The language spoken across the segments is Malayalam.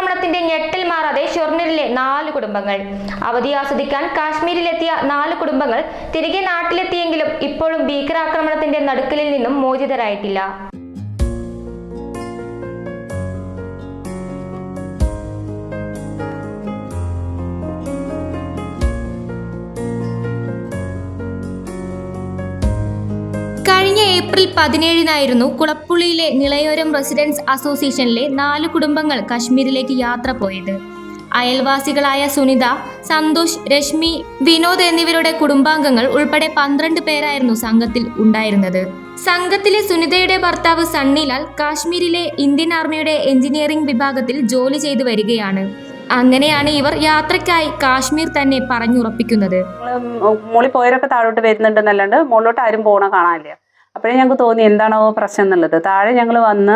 ഭീകരാക്രമണത്തിന്റെ ഞെട്ടിൽ മാറാതെ ഷൊർണൂരിലെ 4 കുടുംബങ്ങൾ. അവധി ആസ്വദിക്കാൻ കാശ്മീരിലെത്തിയ 4 കുടുംബങ്ങൾ തിരികെ നാട്ടിലെത്തിയെങ്കിലും ഇപ്പോഴും ഭീകരാക്രമണത്തിന്റെ നടുക്കലിൽ നിന്നും മോചിതരായിട്ടില്ല. കഴിഞ്ഞ ഏപ്രിൽ 17-നായിരുന്നു കുളപ്പുള്ളിയിലെ നിളയോരം റെസിഡൻസ് അസോസിയേഷനിലെ 4 കുടുംബങ്ങൾ കശ്മീരിലേക്ക് യാത്ര പോയത്. അയൽവാസികളായ സുനിത, സന്തോഷ്, രശ്മി, വിനോദ് എന്നിവരുടെ കുടുംബാംഗങ്ങൾ ഉൾപ്പെടെ 12 പേരായിരുന്നു സംഘത്തിൽ ഉണ്ടായിരുന്നത്. സംഘത്തിലെ സുനിതയുടെ ഭർത്താവ് സണ്ണിലാൽ കാശ്മീരിലെ ഇന്ത്യൻ ആർമിയുടെ എഞ്ചിനീയറിംഗ് വിഭാഗത്തിൽ ജോലി ചെയ്തു വരികയാണ്. അങ്ങനെയാണ് ഇവർ യാത്രയ്ക്കായി കാശ്മീർ തന്നെ പറഞ്ഞുറപ്പിക്കുന്നത്. മോളിൽ പോയവരൊക്കെ താഴോട്ട് വരുന്നുണ്ടെന്നല്ലാണ്ട് മുകളിലോട്ട് ആരും പോകണ കാണാനില്ല. അപ്പോഴേ ഞങ്ങൾക്ക് തോന്നി എന്താണോ പ്രശ്നം എന്നുള്ളത്. താഴെ ഞങ്ങൾ വന്ന്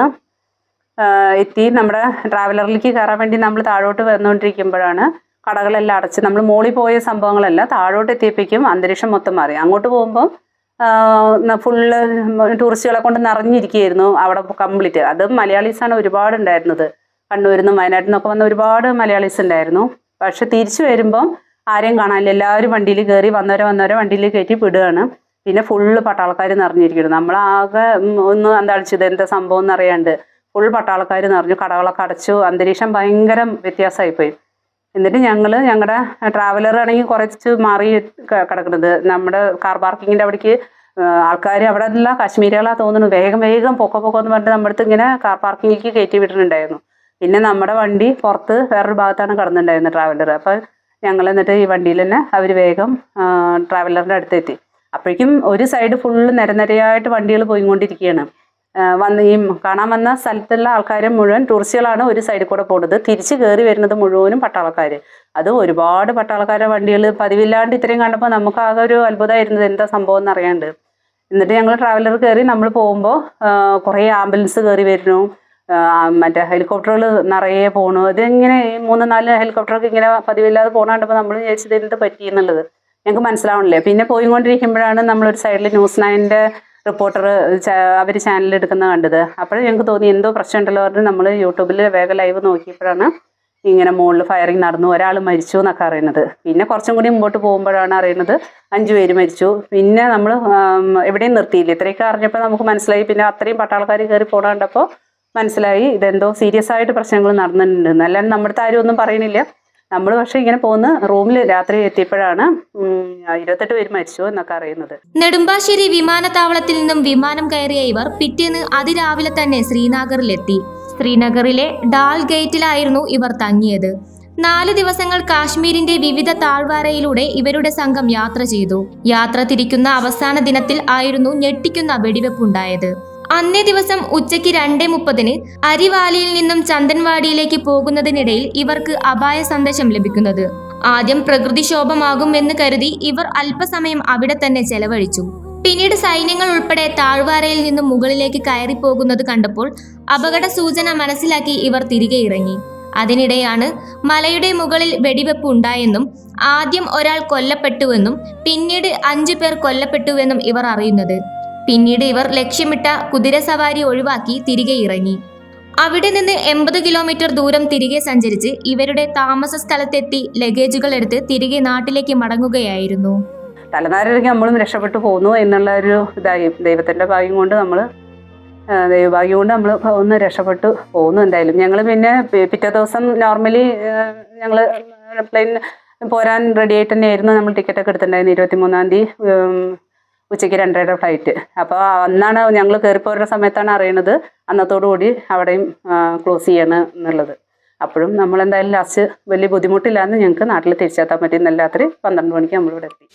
എത്തി. നമ്മുടെ ട്രാവലറിലേക്ക് കയറാൻ വേണ്ടി നമ്മൾ താഴോട്ട് വന്നുകൊണ്ടിരിക്കുമ്പോഴാണ് കടകളെല്ലാം അടച്ച്. നമ്മൾ മോളിൽ പോയ സംഭവങ്ങളെല്ലാം താഴോട്ട് എത്തിയപ്പോഴേക്കും അന്തരീക്ഷം മൊത്തം മാറി. അങ്ങോട്ട് പോകുമ്പോൾ ഫുള്ള് ടൂറിസ്റ്റുകളെ കൊണ്ട് നിറഞ്ഞിരിക്കുകയായിരുന്നു അവിടെ കംപ്ലീറ്റ്. അതും മലയാളീസാണ് ഒരുപാടുണ്ടായിരുന്നത്. കണ്ണൂരിൽ നിന്നും വയനാട്ടിൽ നിന്നൊക്കെ വന്ന ഒരുപാട് മലയാളീസ് ഉണ്ടായിരുന്നു. പക്ഷെ തിരിച്ചു വരുമ്പം ആരെയും കാണാനില്ല. എല്ലാവരും വണ്ടിയിൽ കയറി വന്നവരെ വണ്ടിയിൽ കയറ്റി വിടുകയാണ്. പിന്നെ ഫുള്ള് പട്ടാളക്കാർ നിറഞ്ഞിരിക്കുന്നു. നമ്മളാകെ ഒന്ന് അന്താളിച്ചത് എന്താ സംഭവം എന്നറിയാണ്ട് ഫുൾ പട്ടാളക്കാർ നിറഞ്ഞു. കടകളൊക്കെ അടച്ചു. അന്തരീക്ഷം ഭയങ്കര വ്യത്യാസമായിപ്പോയി. എന്നിട്ട് ഞങ്ങളുടെ ട്രാവലർ ആണെങ്കിൽ കുറച്ച് മാറി കിടക്കുന്നത്. നമ്മുടെ കാർ പാർക്കിങ്ങിൻ്റെ അവിടേക്ക് ആൾക്കാർ അവിടെ എല്ലാം കാശ്മീരികളാണ് തോന്നുന്നു. വേഗം പൊക്കം എന്ന് പറഞ്ഞിട്ട് നമ്മുടെ അടുത്ത് ഇങ്ങനെ കാർ പാർക്കിങ്ങിലേക്ക് കയറ്റി വിട്ടിട്ടുണ്ടായിരുന്നു. പിന്നെ നമ്മുടെ വണ്ടി പുറത്ത് വേറൊരു ഭാഗത്താണ് കിടന്നിട്ടുണ്ടായിരുന്നത് ട്രാവലർ. അപ്പോൾ ഞങ്ങൾ എന്നിട്ട് ഈ വണ്ടിയിൽ തന്നെ അവർ വേഗം ട്രാവലറിൻ്റെ അടുത്തെത്തി. അപ്പോഴേക്കും ഒരു സൈഡ് ഫുള്ള് നിരനിരയായിട്ട് വണ്ടികൾ പോയിക്കൊണ്ടിരിക്കുകയാണ്. ഈ കാണാൻ വന്ന സ്ഥലത്തുള്ള ആൾക്കാരെ മുഴുവൻ ടൂറിസ്റ്റുകളാണ് ഒരു സൈഡിൽ കൂടെ പോകുന്നത്. തിരിച്ച് കയറി വരുന്നത് മുഴുവനും പട്ടാളക്കാർ. അത് ഒരുപാട് പട്ടാളക്കാരുടെ വണ്ടികൾ പതിവില്ലാണ്ട് ഇത്രയും കണ്ടപ്പോൾ നമുക്ക് ആകെ ഒരു അത്ഭുതമായിരുന്നത് എന്താ സംഭവം എന്നറിയാണ്ട്. എന്നിട്ട് ഞങ്ങൾ ട്രാവലർ കയറി നമ്മൾ പോകുമ്പോൾ കുറേ ആംബുലൻസ് കയറി വരുന്നു. മറ്റേ ഹെലികോപ്റ്ററുകൾ നിറയെ പോകണു. ഇതിങ്ങനെ 3-4 ഹെലികോപ്റ്ററൊക്കെ ഇങ്ങനെ പതിവില്ലാതെ പോകണ കണ്ടപ്പോൾ നമ്മൾ വിചാരിച്ചത് എന്ത് പറ്റി എന്നുള്ളത് ഞങ്ങൾക്ക് മനസ്സിലാവണില്ലേ. പിന്നെ പോയിക്കൊണ്ടിരിക്കുമ്പോഴാണ് നമ്മളൊരു സൈഡിൽ ന്യൂസ് 9 റിപ്പോർട്ടർ അവർ ചാനൽ എടുക്കുന്നത് കണ്ടത്. അപ്പോഴും ഞങ്ങൾക്ക് തോന്നി എന്തോ പ്രശ്നമുണ്ടല്ലോ പറഞ്ഞ് നമ്മൾ യൂട്യൂബിൽ വേഗം ലൈവ് നോക്കിയപ്പോഴാണ് ഇങ്ങനെ മുകളിൽ ഫയറിങ് നടന്നു, ഒരാൾ മരിച്ചു എന്നൊക്കെ അറിയുന്നത്. പിന്നെ കുറച്ചും കൂടി മുമ്പോട്ട് പോകുമ്പോഴാണ് അറിയുന്നത് 5 പേര് മരിച്ചു. പിന്നെ നമ്മൾ എവിടെയും നിർത്തിയില്ല. ഇത്രയൊക്കെ അറിഞ്ഞപ്പോൾ നമുക്ക് മനസ്സിലായി. പിന്നെ അത്രയും പട്ടാളക്കാർ കയറി പോകണ കണ്ടപ്പോൾ മനസ്സിലായി ഇതെന്തോ സീരിയസ് ആയിട്ട് പ്രശ്നങ്ങൾ നടന്നിട്ടുണ്ട്. അല്ലാണ്ട് നമ്മുടെ ആരും ഒന്നും പറയണില്ല. നമ്മൾ പക്ഷെ ഇങ്ങനെ പോകുന്ന റൂമിൽ രാത്രി എത്തിയപ്പോഴാണ് 28 പേര് മരിച്ചു എന്നൊക്കെ അറിയുന്നത്. നെടുമ്പാശ്ശേരി വിമാനത്താവളത്തിൽ നിന്നും വിമാനം കയറിയ ഇവർ പിറ്റേന്ന് അതിരാവിലെ തന്നെ ശ്രീനഗറിലെത്തി. ശ്രീനഗറിലെ ഡാൽ ഗേറ്റിലായിരുന്നു ഇവർ തങ്ങിയത്. 4 ദിവസങ്ങൾ കാശ്മീരിന്റെ വിവിധ താഴ്വാരയിലൂടെ ഇവരുടെ സംഘം യാത്ര ചെയ്തു. യാത്ര തിരിക്കുന്ന അവസാന ദിനത്തിൽ ആയിരുന്നു ഞെട്ടിക്കുന്ന വെടിവെപ്പുണ്ടായത്. അന്നേ ദിവസം ഉച്ചയ്ക്ക് 2:30 അരിവാലിയിൽ നിന്നും ചന്ദൻവാടിയിലേക്ക് പോകുന്നതിനിടയിൽ ഇവർക്ക് അപായ സന്ദേശം ലഭിക്കുന്നത്. ആദ്യം പ്രകൃതിക്ഷോഭമാകും എന്ന് കരുതി ഇവർ അല്പസമയം അവിടെ തന്നെ ചെലവഴിച്ചു. പിന്നീട് സൈന്യങ്ങൾ ഉൾപ്പെടെ താഴ്വാരയിൽ നിന്നും മുകളിലേക്ക് കയറി പോകുന്നത് കണ്ടപ്പോൾ അപകട സൂചന മനസ്സിലാക്കി ഇവർ തിരികെ ഇറങ്ങി. അതിനിടെയാണ് മലയുടെ മുകളിൽ വെടിവെപ്പ് ഉണ്ടായെന്നും ആദ്യം ഒരാൾ കൊല്ലപ്പെട്ടുവെന്നും പിന്നീട് 5 പേർ കൊല്ലപ്പെട്ടുവെന്നും ഇവർ അറിയുന്നത്. പിന്നീട് ഇവർ ലക്ഷ്യമിട്ട കുതിരസവാരി ഒഴിവാക്കി തിരികെ ഇറങ്ങി. അവിടെ നിന്ന് 80 കിലോമീറ്റർ ദൂരം തിരികെ സഞ്ചരിച്ച് ഇവരുടെ താമസ സ്ഥലത്തെത്തി ലഗേജുകൾ എടുത്ത് തിരികെ നാട്ടിലേക്ക് മടങ്ങുകയായിരുന്നു. തലനാരിഴയ്ക്ക് നമ്മളും രക്ഷപ്പെട്ടു പോകുന്നു എന്നുള്ള ഒരു ഇതായി. ദൈവത്തിൻ്റെ ഭാഗ്യം കൊണ്ട് ദൈവഭാഗ്യം കൊണ്ട് നമ്മൾ ഒന്ന് രക്ഷപ്പെട്ടു പോകുന്നു. എന്തായാലും ഞങ്ങൾ പിന്നെ പിറ്റേ ദിവസം നോർമലി ഞങ്ങൾ പ്ലെയിൻ പോരാൻ റെഡി ആയിട്ട് തന്നെയായിരുന്നു. നമ്മൾ ടിക്കറ്റൊക്കെ എടുത്തിട്ടുണ്ടായിരുന്നു. 23-ാം തീയതി ഉച്ചയ്ക്ക് 2:30 ഫ്ലൈറ്റ്. അപ്പോൾ അന്നാണ് ഞങ്ങൾ കയറിപ്പോരുന്ന സമയത്താണ് അറിയണത് അന്നത്തോടുകൂടി അവിടെയും ക്ലോസ് ചെയ്യണം എന്നുള്ളത്. അപ്പോഴും നമ്മളെന്തായാലും ലാസ്റ്റ് വലിയ ബുദ്ധിമുട്ടില്ലാന്ന് ഞങ്ങൾക്ക് നാട്ടിൽ തിരിച്ചെത്താൻ പറ്റി. ഇന്നലെ രാത്രി 12 മണിക്ക് നമ്മളിവിടെ എത്തി.